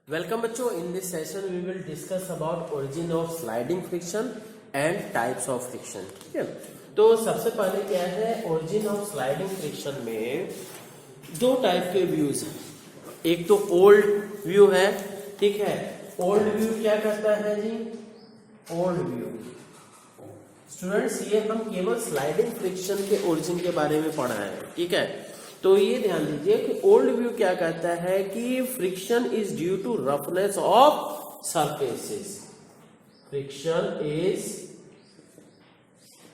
Welcome बच्चों, in this session we will discuss about origin of sliding friction and types of friction. ठीक है, तो सबसे पहले क्या है, origin of sliding friction में दो टाइप के व्यूज हैं. एक तो ओल्ड व्यू है. ठीक है, ओल्ड व्यू क्या करता है जी? ओल्ड व्यू स्टूडेंट्स, ये हम केवल स्लाइडिंग फ्रिक्शन के ओरिजिन के बारे में पढ़ा है. ठीक है, तो ये ध्यान दीजिए कि ओल्ड व्यू क्या कहता है कि friction is due to roughness of surfaces. Friction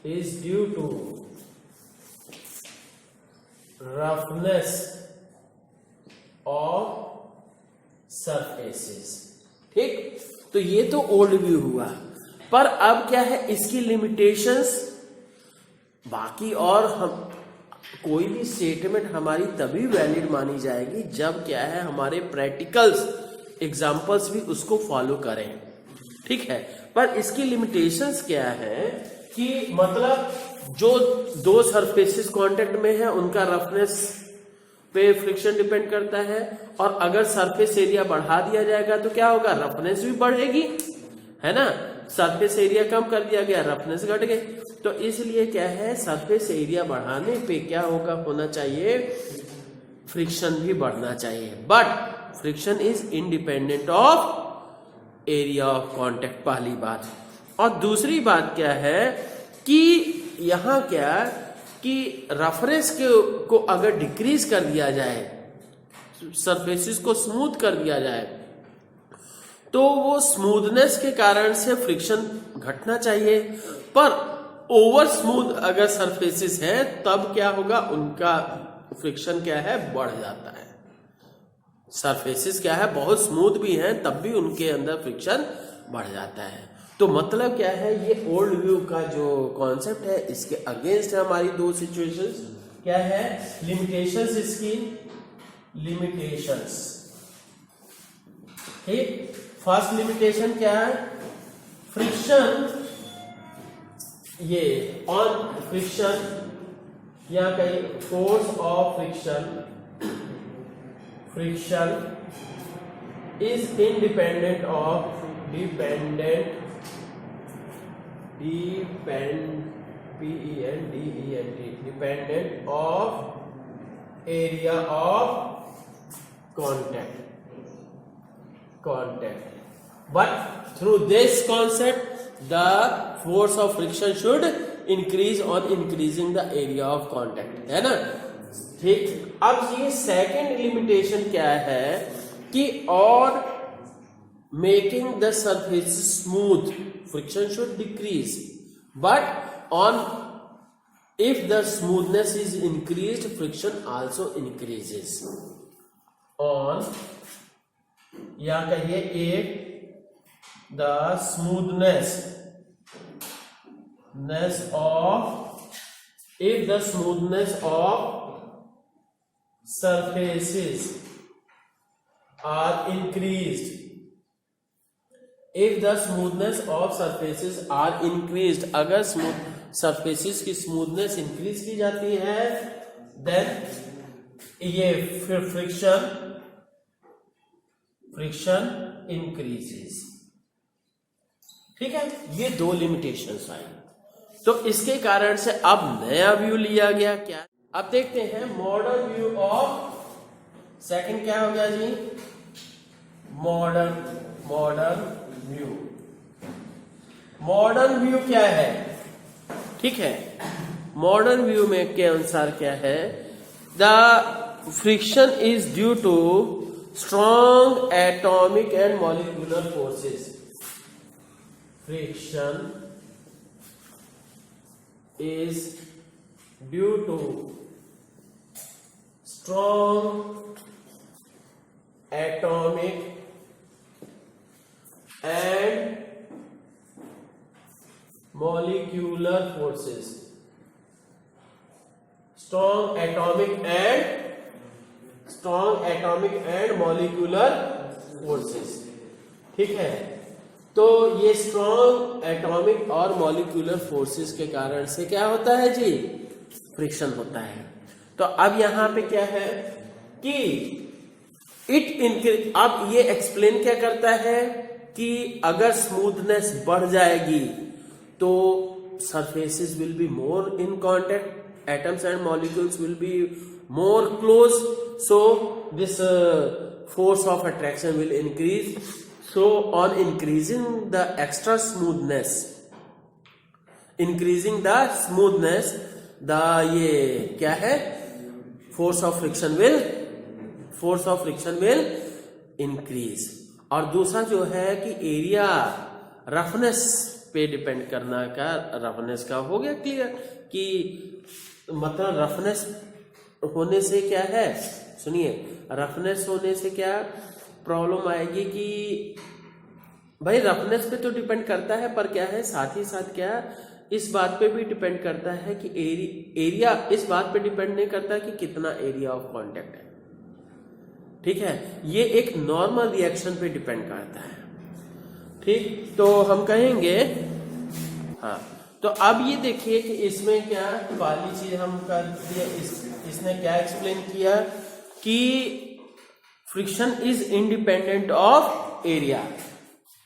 is due to roughness of surfaces. ठीक, तो ये तो ओल्ड व्यू हुआ. पर अब क्या है, इसकी लिमिटेशंस बाकी, और हम कोई भी स्टेटमेंट हमारी तभी वैलिड मानी जाएगी जब क्या है, हमारे प्रैक्टिकल्स एग्जांपल्स भी उसको फॉलो करें. ठीक है, पर इसकी लिमिटेशंस क्या है कि मतलब जो दो सरफेसेस कांटेक्ट में है उनका रफनेस पे फ्रिक्शन डिपेंड करता है, और अगर सरफेस एरिया बढ़ा दिया जाएगा तो क्या होगा, रफनेस भी बढ़ेगी, है ना. सरफेस एरिया कम कर दिया गया, रफनेस घट गई. तो इसलिए क्या है, सरफेस एरिया बढ़ाने पे क्या होना चाहिए, फ्रिक्शन भी बढ़ना चाहिए. But friction is independent of area of contact, पहली बात. और दूसरी बात क्या है कि यहां क्या कि रफनेस को अगर डिक्रीज कर दिया जाए, सरफेसेस को स्मूथ कर दिया जाए, तो वो स्मूथनेस के कारण से फ्रिक्शन घटना चाहिए. पर ओवर स्मूथ अगर सरफेसेस है तब क्या होगा, उनका फ्रिक्शन क्या है, बढ़ जाता है. सरफेसेस क्या है, बहुत स्मूथ भी हैं तब भी उनके अंदर फ्रिक्शन बढ़ जाता है. तो मतलब क्या है, ये ओल्ड व्यू का जो कॉन्सेप्ट है इसके अगेंस्ट है हमारी दो सिचुएशंस. क्या है, लिमिटेशंस, इसकी लिमिटेशंस. ठीक, फर्स्ट लिमिटेशन क्या है, फ्रिक्शन, ये ऑन फ्रिक्शन या कहीं force of friction is independent of dependent of area of contact. But through this concept, the force of friction should increase on increasing the area of contact, है ना. ठीक, अब ये सेकेंड लिमिटेशन क्या है कि और making the surface smooth, friction should decrease. But on if the smoothness is increased, friction also increases. On या कहिए एक the smoothness of, if the smoothness of surfaces are increased, if the smoothness of surfaces are increased, अगर surfaces की smoothness increase की जाती है, then ये friction increases. ठीक है, ये दो लिमिटेशंस आई. तो इसके कारण से अब नया व्यू लिया गया. क्या, अब देखते हैं मॉडर्न व्यू ऑफ, सेकंड क्या हो गया जी, मॉडर्न व्यू. मॉडर्न व्यू क्या है, ठीक है, मॉडर्न व्यू में के अनुसार क्या है, the friction is due to strong atomic and molecular forces. Friction is due to strong atomic and molecular forces. Strong atomic and molecular forces. ठीक है, तो ये स्ट्रॉन्ग एटॉमिक और मॉलिक्यूलर फोर्सेस के कारण से क्या होता है जी, फ्रिक्शन होता है. तो अब यहां पे क्या है कि इट इंक्रीज। अब ये एक्सप्लेन क्या करता है कि अगर स्मूथनेस बढ़ जाएगी तो surfaces will be more in contact, atoms and molecules will be more close, so this force of attraction will increase. So on increasing the extra smoothness, increasing the smoothness, the ये क्या है, force of friction will increase. और दूसरा जो है कि area roughness पे depend करना का, रफनेस का हो गया क्लियर कि मतलब रफनेस होने से क्या है, सुनिए, रफनेस होने से क्या प्रॉब्लम आएगी कि भाई रफनेस पे तो डिपेंड करता है, पर क्या है साथ ही साथ क्या इस बात पे भी डिपेंड करता है कि एरिया इस बात पे डिपेंड नहीं करता कि कितना एरिया ऑफ कांटेक्ट है, ठीक है, ये एक नॉर्मल रिएक्शन पे डिपेंड करता है, ठीक। तो हम कहेंगे हाँ, तो अब ये देखिए कि इसमें क्या वाली चीज हम कर दिए, इसने क्या एक्सप्लेन किया कि friction is independent of area,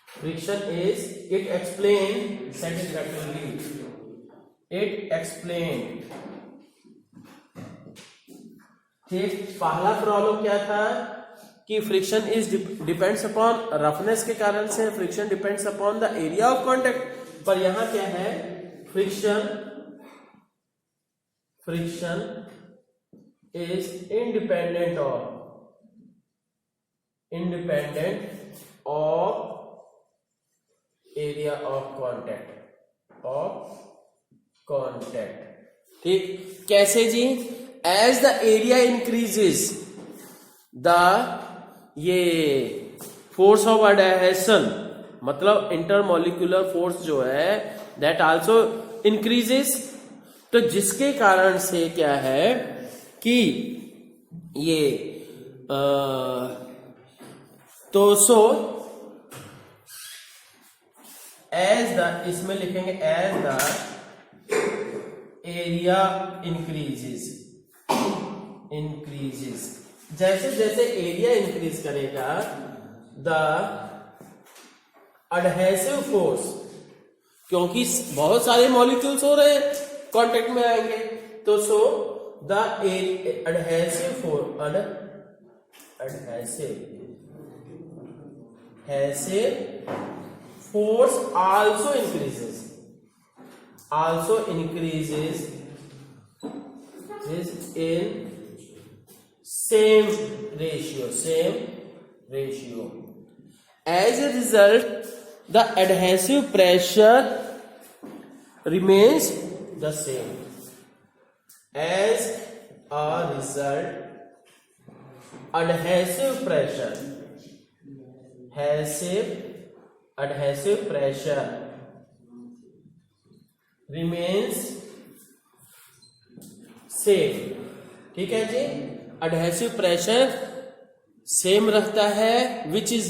friction is, it explain satisfactorily, it explain, ठीक। पहला प्रॉब्लम क्या था कि friction is depends upon, roughness के कारण से friction depends upon the area of contact, पर यहां क्या है, friction is independent of area of contact, ठीक। कैसे जी, as the area increases the ये फोर्स ऑफ एडहेशन, मतलब इंटरमोलिकुलर फोर्स जो है दैट आल्सो इंक्रीजेस, तो जिसके कारण से क्या है कि ये तो सो एज द, इसमें लिखेंगे एज द एरिया इंक्रीजेस, जैसे जैसे एरिया इंक्रीज करेगा द एडहेसिव फोर्स, क्योंकि बहुत सारे मॉलिक्यूल्स हो रहे हैं कांटेक्ट में आएंगे, तो so the adhesive force also increases is in same ratio. As a result, the adhesive pressure remains the same. As a result, adhesive pressure remains same, ठीक है जी, एडहेसिव प्रेशर सेम रहता है, which is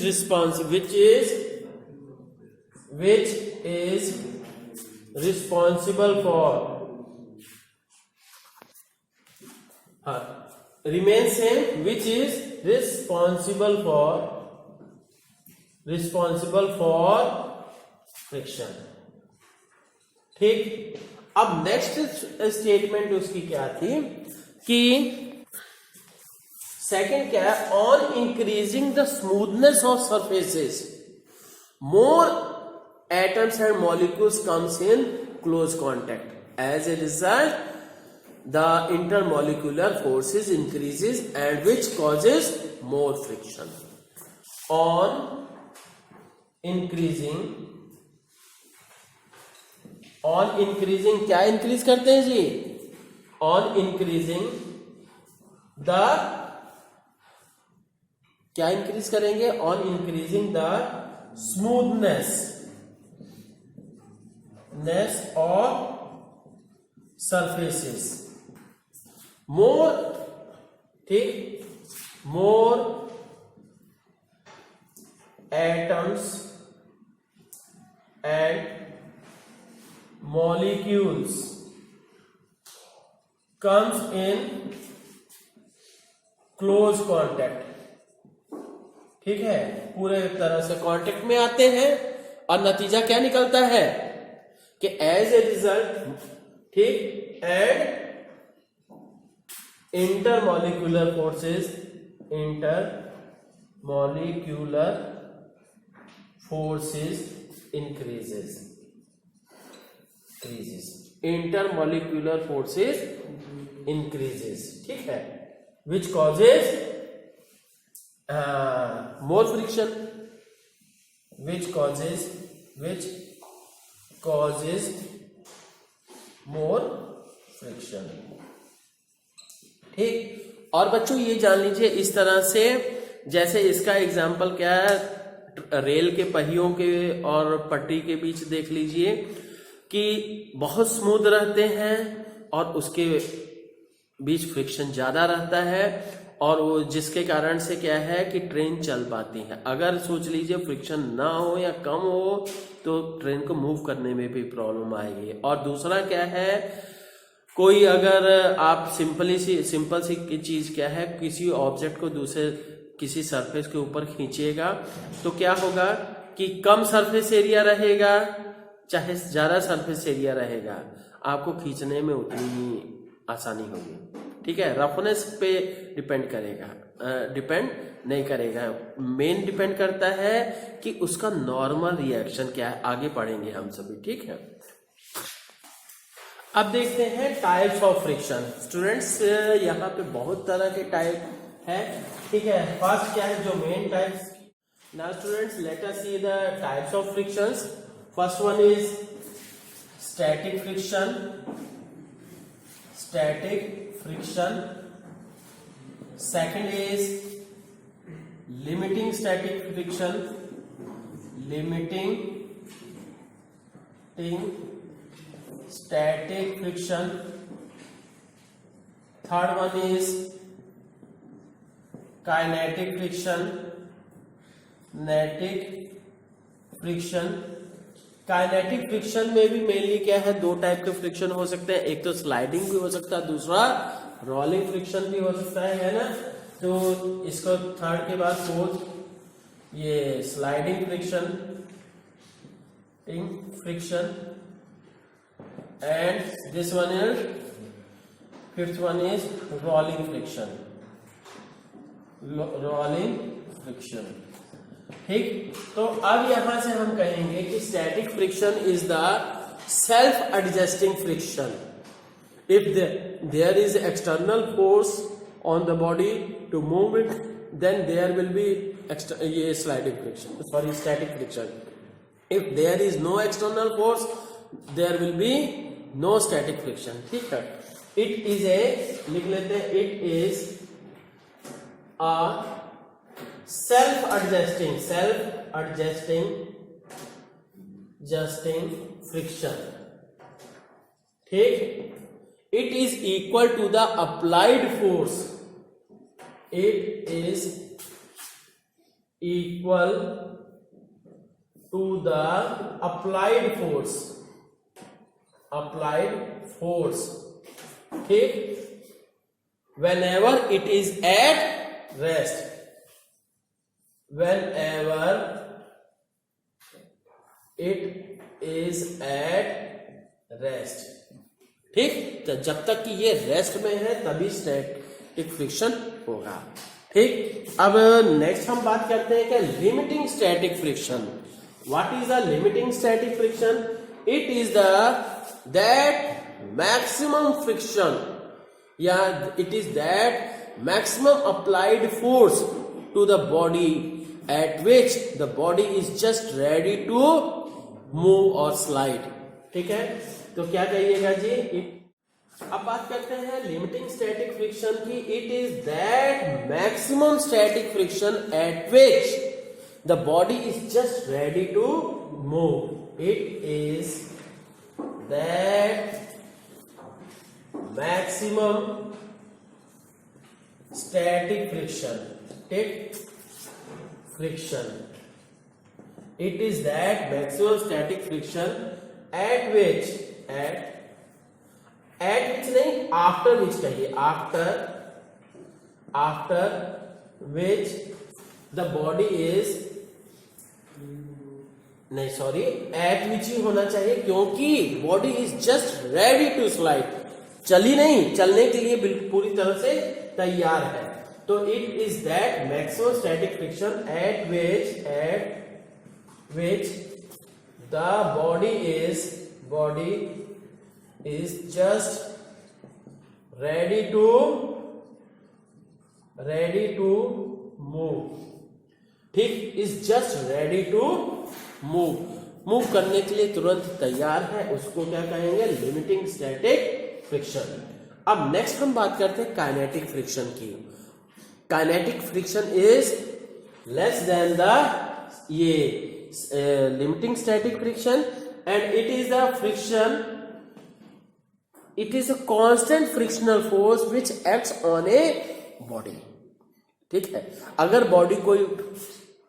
responsible for, हाँ, remains same, which is responsible for friction, ठीक। अब next statement उसकी क्या थी कि सेकंड क्या है, on increasing the smoothness of surfaces more atoms and molecules comes in close contact, as a result the intermolecular forces increases and which causes more friction. On increasing क्या increase करते हैं जी, ऑन इंक्रीजिंग द, क्या increase करेंगे, on increasing the smoothness of surfaces more, ठीक, more atoms and molecules comes in close contact, ठीक है, पूरे तरह से कांटेक्ट में आते हैं और नतीजा क्या निकलता है कि एज ए रिजल्ट, ठीक, and intermolecular forces increases, intermolecular forces increases, ठीक है, which causes more friction, which causes more friction, ठीक। और बच्चों ये जान लीजिए इस तरह से, जैसे इसका एग्जाम्पल क्या है, रेल के पहियों के और पटरी के बीच देख लीजिए कि बहुत स्मूथ रहते हैं और उसके बीच फ्रिक्शन ज्यादा रहता है, और वो जिसके कारण से क्या है कि ट्रेन चल पाती है। अगर सोच लीजिए फ्रिक्शन ना हो या कम हो तो ट्रेन को मूव करने में भी प्रॉब्लम आएगी। और दूसरा क्या है, कोई अगर आप सिंपल सी चीज क्या है, किसी ऑब्जेक्ट को दूसरे किसी सरफेस के ऊपर खींचिएगा तो क्या होगा कि कम सरफेस एरिया रहेगा चाहे ज्यादा सरफेस एरिया रहेगा, आपको खींचने में उतनी ही आसानी होगी, ठीक है। रफनेस पे डिपेंड नहीं करेगा, मेन डिपेंड करता है कि उसका नॉर्मल रिएक्शन क्या है। आगे पढ़ेंगे हम सभी, ठीक है। अब देखते हैं टाइप्स ऑफ फ्रिक्शन। स्टूडेंट्स यहाँ पे बहुत तरह के टाइप है, ठीक है। फर्स्ट क्या है, जो main types. Now students let us see the types of frictions. First one is static friction, second is limiting static friction, third one is kinetic friction में भी मेनली क्या है, दो टाइप के फ्रिक्शन हो सकते हैं, एक तो स्लाइडिंग भी हो सकता है, दूसरा रोलिंग फ्रिक्शन भी हो सकता है ना। तो इसको थर्ड के बाद फोर्थ, ये sliding friction and this one is fifth one is rolling friction, ठीक। तो अब यहां से हम कहेंगे कि static friction is the self adjusting friction. If there is external force on the body to move it, then there will be ये sliding friction, sorry static friction. If there is no external force, there will be no static friction, ठीक है। It is लिख लेते हैं, it is a self-adjusting friction, ठीक। It is equal to the applied force. It is equal to the applied force, ठीक। Whenever it is at rest, whenever it is at rest, ठीक। तो जब तक कि ये रेस्ट में है तभी स्टैटिक फ्रिक्शन होगा, ठीक। अब नेक्स्ट हम बात करते हैं कि limiting static friction. What is the limiting static friction? It is that maximum friction, या it is that maximum applied force to the body at which the body is just ready to move or slide, ठीक है। तो क्या कहिएगा जी? अब बात करते हैं लिमिटिंग स्टैटिक फ्रिक्शन की। It is that maximum static friction at which the body is just ready to move. It is that maximum static friction, it is that maximum static friction at which नहीं, after which कहिए, after which the body is, नहीं sorry, at which ही होना चाहिए, क्योंकि body is just ready to slide, चली नहीं, चलने के लिए बिल्कुल पूरी तरह से तैयार है। तो it is that maximum static friction at which the body is just ready to move. ठीक, is just ready to move करने के लिए तुरंत तैयार है, उसको क्या कहेंगे, लिमिटिंग स्टैटिक फ्रिक्शन। अब नेक्स्ट हम बात करते हैं काइनेटिक फ्रिक्शन की। Kinetic friction is less than the limiting static friction and it is the friction, it is a constant frictional force which acts on a body. ठीक है, अगर body कोई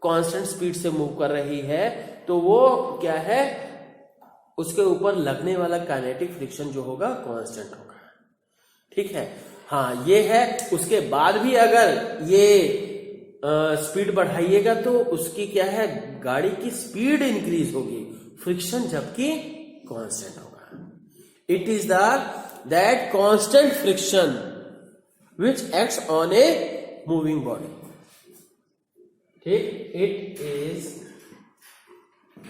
कांस्टेंट स्पीड से मूव कर रही है तो वो क्या है, उसके ऊपर लगने वाला काइनेटिक फ्रिक्शन जो होगा कांस्टेंट होगा। ठीक है, हाँ ये है। उसके बाद भी अगर ये स्पीड बढ़ाइएगा तो उसकी क्या है, गाड़ी की स्पीड इंक्रीज होगी, फ्रिक्शन जबकि कांस्टेंट होगा। It is that constant friction which acts on a moving body. ठीक, it is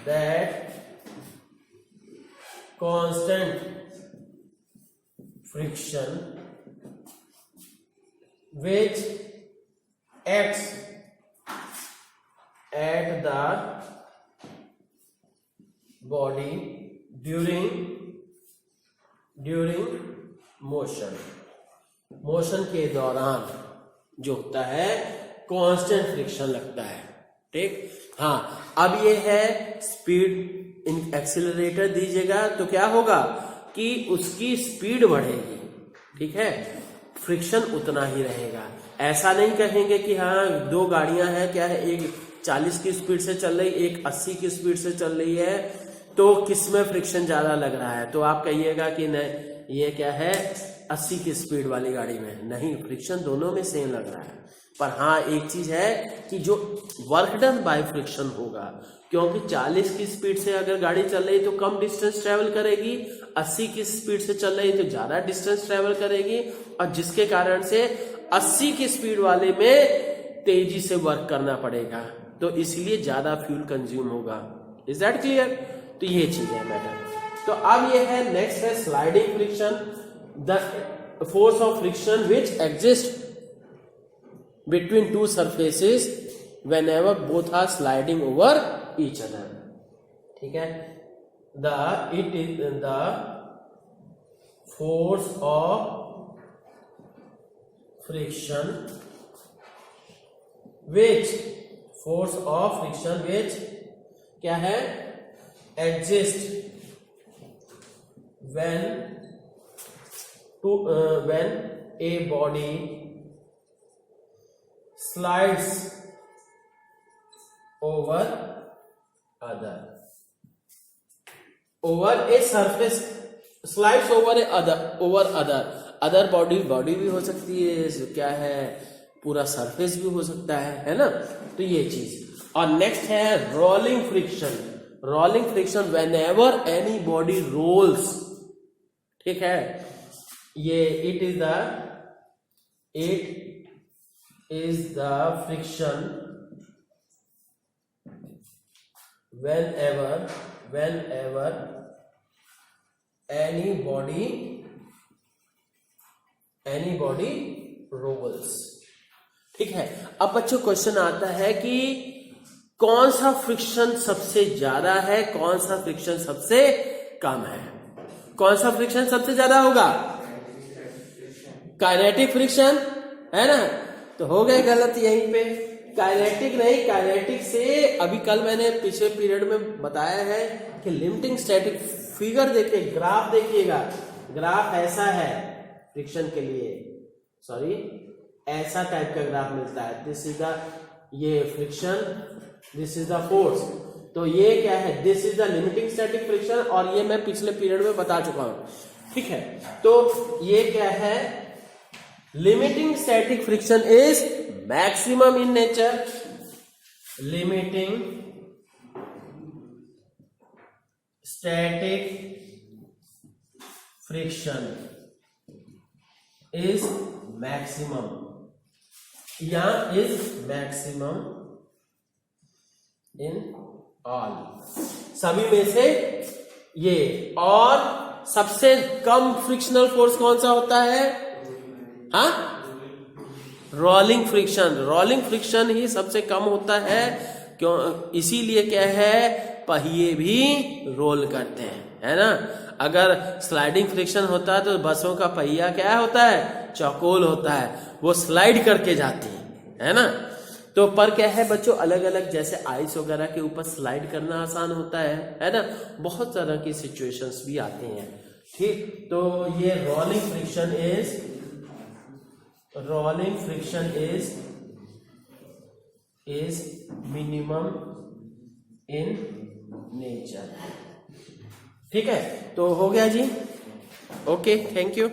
that constant friction which acts at the body during motion के दौरान जो होता है कांस्टेंट फ्रिक्शन लगता है। ठीक, हाँ अब ये है स्पीड इन एक्सीलरेटर दीजिएगा तो क्या होगा कि उसकी स्पीड बढ़ेगी। ठीक है, फ्रिक्शन उतना ही रहेगा। ऐसा नहीं कहेंगे कि हाँ दो गाड़ियां हैं, क्या है, एक 40 की स्पीड से चल रही, एक 80 की स्पीड से चल रही है, तो किसमें फ्रिक्शन ज्यादा लग रहा है, तो आप कहिएगा कि नहीं ये क्या है 80 की स्पीड वाली गाड़ी में, नहीं, फ्रिक्शन दोनों में सेम लग रहा है। पर हाँ एक चीज है कि जो वर्क डन बाय फ्रिक्शन होगा, क्योंकि 40 की स्पीड से अगर गाड़ी चल रही तो कम डिस्टेंस ट्रेवल करेगी, 80 की स्पीड से चल रही तो ज्यादा डिस्टेंस ट्रेवल करेगी, और जिसके कारण से 80 की स्पीड वाले में तेजी से वर्क करना पड़ेगा, तो इसलिए ज्यादा फ्यूल कंज्यूम होगा। Is that clear? तो ये चीज है मैटर। तो अब ये है, नेक्स्ट है sliding friction, the force of friction which exist between two surfaces whenever both are sliding over each other। ठीक है, it is the force of friction which क्या है, exist when a body slides over a surface, slides over other body भी हो सकती है, क्या है, पूरा सरफेस भी हो सकता है ना। तो ये चीज, और नेक्स्ट है rolling friction whenever any body rolls. ठीक है, ये it is the friction whenever any body rolls। ठीक है, अब बच्चों क्वेश्चन आता है कि कौन सा फ्रिक्शन सबसे ज्यादा है, कौन सा फ्रिक्शन सबसे कम है, कौन सा फ्रिक्शन सबसे ज्यादा होगा, काइनेटिक फ्रिक्शन है ना। तो हो गए गलत यहीं पे, काइनेटिक नहीं, काइनेटिक से अभी कल मैंने पिछले पीरियड में बताया है कि लिमिटिंग स्टैटिक फिगर देखिए, ग्राफ देखिएगा, ग्राफ ऐसा है फ्रिक्शन के लिए, सॉरी ऐसा टाइप का ग्राफ मिलता है, दिस इज द ये friction, this is the force, तो ये क्या है, this is the limiting static friction, और ये मैं पिछले पीरियड में बता चुका हूं। ठीक है, तो ये क्या है, limiting static friction is maximum in nature, limiting static friction is maximum, यहाँ is maximum in all, सभी में से ये। और सबसे कम फ्रिक्शनल फोर्स कौन सा होता है? हाँ, रोलिंग फ्रिक्शन। रोलिंग फ्रिक्शन ही सबसे कम होता है, क्यों? इसीलिए क्या है, पहिए भी रोल करते हैं, है ना। अगर स्लाइडिंग फ्रिक्शन होता है तो बसों का पहिया क्या होता है? चौकोर होता है, वो स्लाइड करके जाती है ना। तो पर क्या है बच्चों, अलग अलग, जैसे आइस वगैरह के ऊपर स्लाइड करना आसान होता है ना। बहुत तरह की सिचुएशंस भी आते हैं, ठीक। तो ये rolling friction is minimum in nature, ठीक है। तो हो गया जी, ओके, थैंक यू।